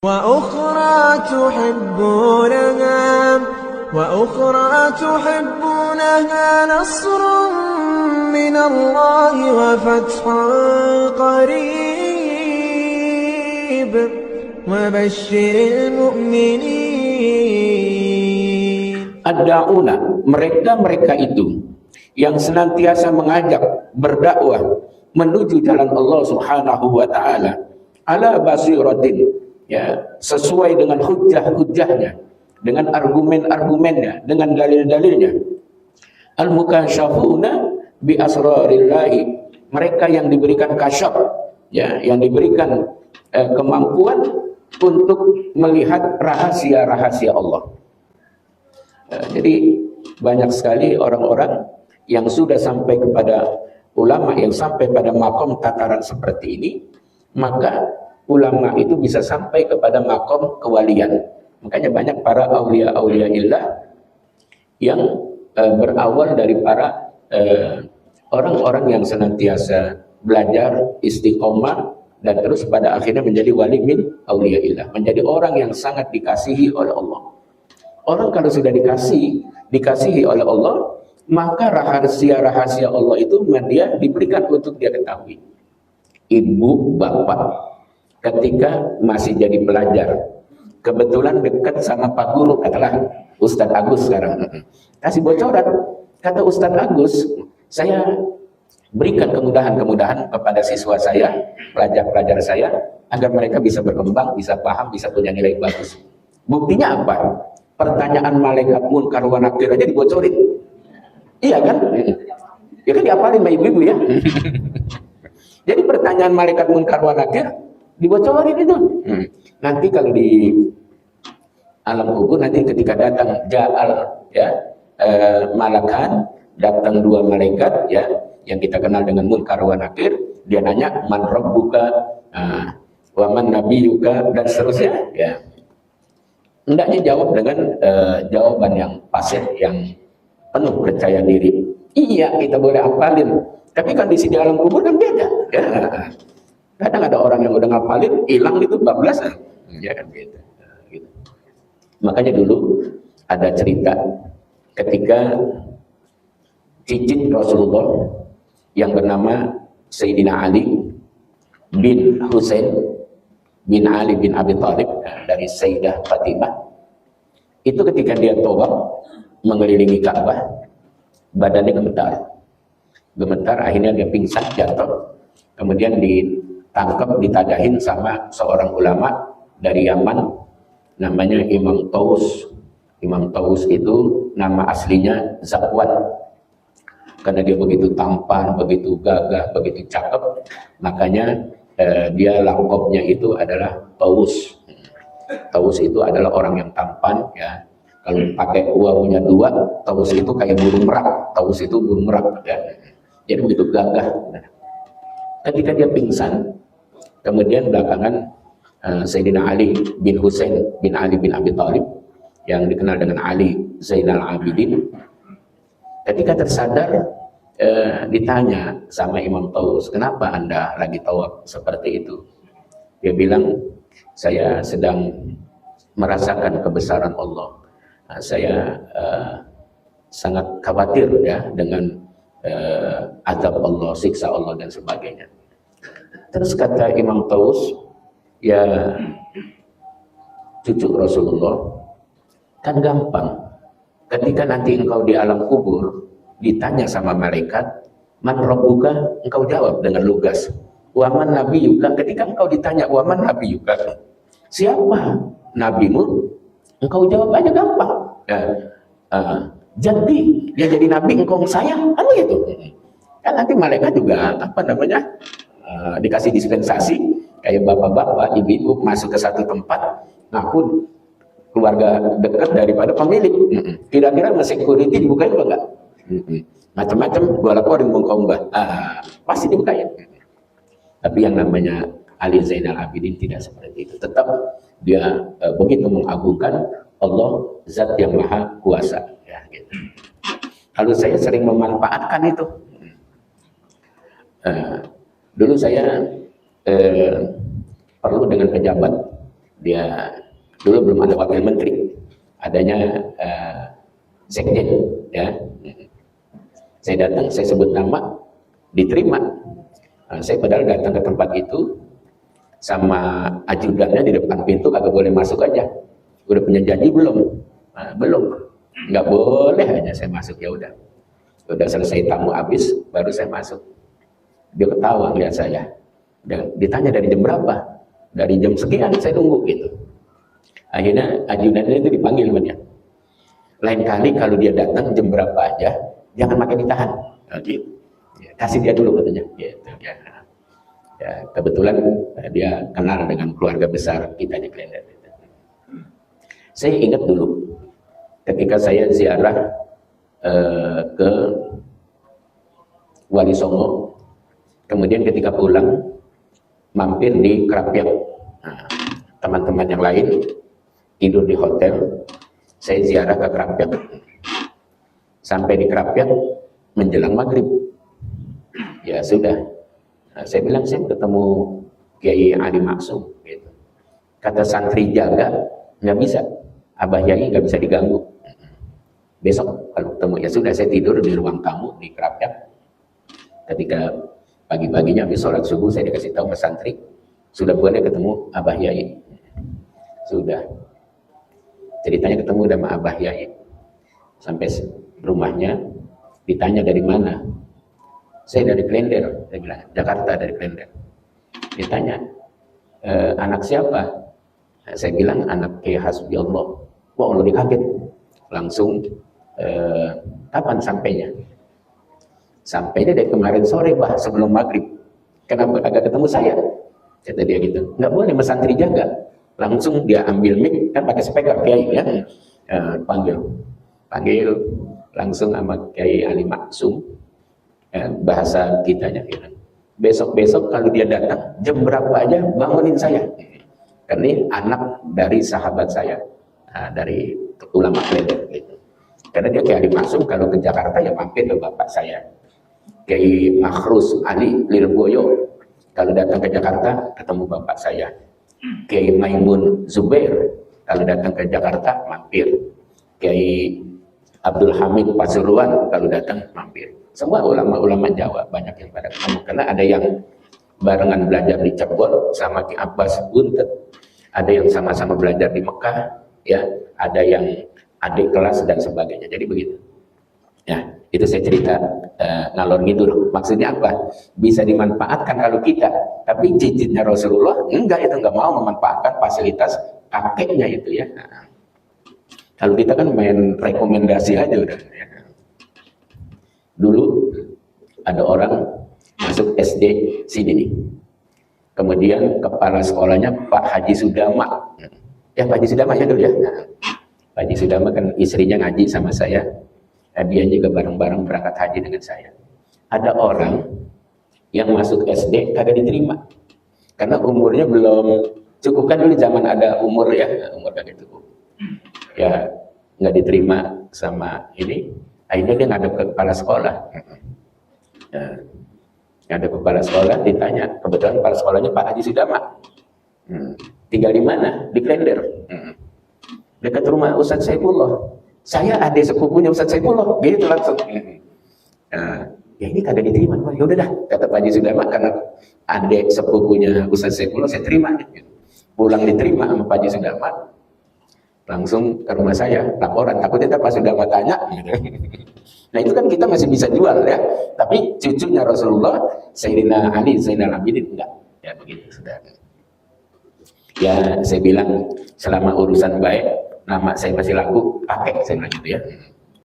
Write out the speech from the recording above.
وأخرى تحبونها نصر من الله وفتح قريب وبشر المؤمنين. Ad-da'una, mereka itu yang senantiasa mengajak, berdakwah menuju jalan Allah Subhanahu wa taala ala basiratin, ya, sesuai dengan hujjah-hujjahnya, dengan argumen-argumennya, dengan dalil-dalilnya. Al-mukasyafuna bi asrarillahi, mereka yang diberikan kasyaf, ya, yang diberikan kemampuan untuk melihat rahasia-rahasia Allah. Jadi banyak sekali orang-orang yang sudah sampai kepada ulama, yang sampai pada makom tataran seperti ini, maka ulama itu bisa sampai kepada makom kewalian. Makanya banyak para aulia-aulia illah yang berawal dari para orang-orang yang senantiasa belajar, istiqomah, dan terus pada akhirnya menjadi wali min aulia illah, menjadi orang yang sangat dikasihi oleh Allah. Orang kalau sudah dikasihi oleh Allah, maka rahasia-rahasia Allah itu dia diberikan untuk dia ketahui. Ibu, bapak, ketika masih jadi pelajar, kebetulan dekat sama Pak Guru, katalah Ustadz Agus sekarang, kasih bocoran, kata Ustadz Agus, saya berikan kemudahan-kemudahan kepada siswa saya, pelajar-pelajar saya, agar mereka bisa berkembang, bisa paham, bisa punya nilai bagus. Buktinya apa? Pertanyaan malaikat munkar wa nakir aja dibocorin. Iya kan? Ya kan diapalin sama ibu-ibu ya. Jadi pertanyaan malaikat munkar wa nakir dibocorin itu. Nanti kalau di alam kubur, nanti ketika datang ja'al, ya, malakan, datang dua malaikat, ya, yang kita kenal dengan munkar wa nakir, dia nanya man rabbuka, wa man nabiyuka, dan seterusnya, ya. Hendaknya jawab dengan jawaban yang pasif, yang penuh percaya diri. Iya, kita boleh hafalin, tapi kondisi di alam kubur kan beda. Ya. Kadang ada orang yang udah ngapalin, hilang itu bablasan. Ya kan gitu. Makanya dulu ada cerita ketika cicit Rasulullah yang bernama Sayyidina Ali bin Husain bin Ali bin Abi Thalib dari Sayyidah Fatimah, itu ketika dia tawaf mengelilingi Ka'bah, badannya gemetar, akhirnya dia pingsan, jatuh, kemudian ditangkap, ditadahin sama seorang ulama dari Yaman, namanya Imam Taus. Imam Taus itu nama aslinya Zakwan, karena dia begitu tampan, begitu gagah, begitu cakep, makanya dia lakopnya itu adalah Taus. Taus itu adalah orang yang tampan, ya. Kalau pakai wawunya dua, Taus itu kayak burung merak. Taus itu burung merak, ya. Jadi begitu gagah. Ketika dia pingsan, kemudian belakangan Sayyidina Ali bin Husain bin Ali bin Abi Thalib, yang dikenal dengan Ali Zainal Abidin, ketika tersadar, ditanya sama Imam Taus, kenapa Anda lagi tawaf seperti itu? Dia bilang, saya sedang merasakan kebesaran Allah. Saya sangat khawatir, ya, dengan azab Allah, siksa Allah dan sebagainya. Terus kata Imam Taus, ya cucu Rasulullah, kan gampang. Ketika nanti engkau di alam kubur ditanya sama malaikat, man rabbuka, engkau jawab dengan lugas. Wa man nabiyuka, ketika engkau ditanya wa man nabiyuka, siapa nabimu, engkau jawab aja gampang. Jadi dia jadi nabi, engkau sayang, kan gitu. Kan nanti malaikat juga dikasih dispensasi, kayak bapak-bapak, ibu-ibu masuk ke satu tempat, ngaku keluarga dekat daripada pemilik. Kira-kira security dibukain apa enggak? Macam-macam gua laporin bongkong pasti dibukain. Tapi yang namanya Ali Zainal Abidin tidak seperti itu. Tetap dia begitu mengagungkan Allah, zat yang maha kuasa, ya, gitu. Kalau saya sering memanfaatkan itu. Dulu saya perlu dengan pejabat Dia dulu belum ada wakil menteri, adanya sekjen, ya. Saya datang, saya sebut nama, diterima. Saya padahal datang ke tempat itu sama ajudannya di depan pintu, kagak boleh masuk aja. Udah punya janji belum? Belum. Nggak boleh aja saya masuk. Ya udah selesai tamu habis, baru saya masuk. Dia ketawa ngeliat saya. Dan ditanya dari jam berapa? Dari jam sekian saya tunggu gitu. Akhirnya ajudannya itu dipanggil sama dia. Lain kali kalau dia datang jam berapa aja, jangan pakai ditahan. Gitu. Ya, kasih dia dulu katanya. Gitu. Ya, kebetulan dia kenal dengan keluarga besar kita di Klender. Saya ingat dulu ketika saya ziarah ke Wali Songo, kemudian ketika pulang mampir di Krapyak. Teman-teman yang lain tidur di hotel, saya ziarah ke Krapyak. Sampai di Krapyak menjelang maghrib. Ya sudah, saya bilang saya ketemu Kiai Ali Maksum. Gitu. Kata santri jaga, nggak bisa. Abah Yai nggak bisa diganggu. Besok kalau ketemu, ya sudah, saya tidur di ruang tamu di Krapyak. Ketika pagi-paginya habis sholat subuh, saya dikasih tahu sama santri, sudah boleh ketemu Abah Yai. Sudah. Ceritanya ketemu sama Abah Yai. Sampai rumahnya, ditanya dari mana. Saya dari Klender, saya bilang, Jakarta, dari Klender. Ditanya, anak siapa? Saya bilang, anak Kiai Hasbi Allah. Wah, lu dikaget. Langsung, kapan sampainya? Sampainya dari kemarin sore, bah, sebelum maghrib. Kenapa kagak ketemu saya? Kata dia gitu. Nggak boleh, mas santri jaga. Langsung dia ambil mic, kan pakai speaker Kiai, ya. Panggil langsung sama Kiai Ali Maksum. Bahasa kitanya. Gitu. Besok-besok kalau dia datang, jam berapa aja bangunin saya. Karena ini anak dari sahabat saya, dari ulama Klender. Gitu. Karena dia Kiai Ali Maksum, kalau ke Jakarta ya mampir ke bapak saya. Kiai Makhrus Ali Lirboyo, kalau datang ke Jakarta ketemu bapak saya. Kiai Maimun Zubair, kalau datang ke Jakarta mampir. Kiai Abdul Hamid Pasuruan, kalau datang mampir. Semua ulama-ulama Jawa banyak yang pada ketemu, karena ada yang barengan belajar di Cirebon sama Ki Abbas Buntet, ada yang sama-sama belajar di Mekah, ya, ada yang adik kelas dan sebagainya. Jadi begitu. Ya, itu saya cerita ngalor ngidul. Maksudnya apa? Bisa dimanfaatkan kalau kita, tapi cicitnya Rasulullah enggak, itu enggak mau memanfaatkan fasilitas kakeknya itu, ya. Nah, kalau kita kan main rekomendasi aja udah. Ya. Dulu ada orang masuk SD sini nih. Kemudian kepala sekolahnya Pak Haji Sudama. Ya, Pak Haji Sudama ya dulu ya. Nah, Pak Haji Sudama kan istrinya ngaji sama saya. Dia juga bareng-bareng berangkat haji dengan saya. Ada orang yang masuk SD kagak diterima karena umurnya belum cukup, kan dulu zaman ada umur, ya, umur kagak cukup. Ya, nggak diterima sama ini. Akhirnya dia ngadep ke kepala sekolah. Ngadep ke kepala sekolah, ditanya, kebetulan kepala sekolahnya Pak Haji Sudama. Tinggal di mana? Di Klender. Dekat rumah Ustadz Saifullah. Saya adik sepupunya Ustadz Saifullah, gitu langsung. Ya ini kagak diterima. Ya udah dah, kata Pak Haji Sudama, karena adik sepupunya Ustadz Saifullah saya terima. Pulang diterima sama Pak Haji Sudama, langsung ke rumah saya, laporan. Takutnya Pak Sudama tanya. Nah itu kan kita masih bisa jual, ya. Tapi cucunya Rasulullah, Sayyidina Ali Zainal Abidin, enggak. Ya begitu, sudah. Ya saya bilang, selama urusan baik, nama saya masih laku, pakai, saya bilang gitu, ya.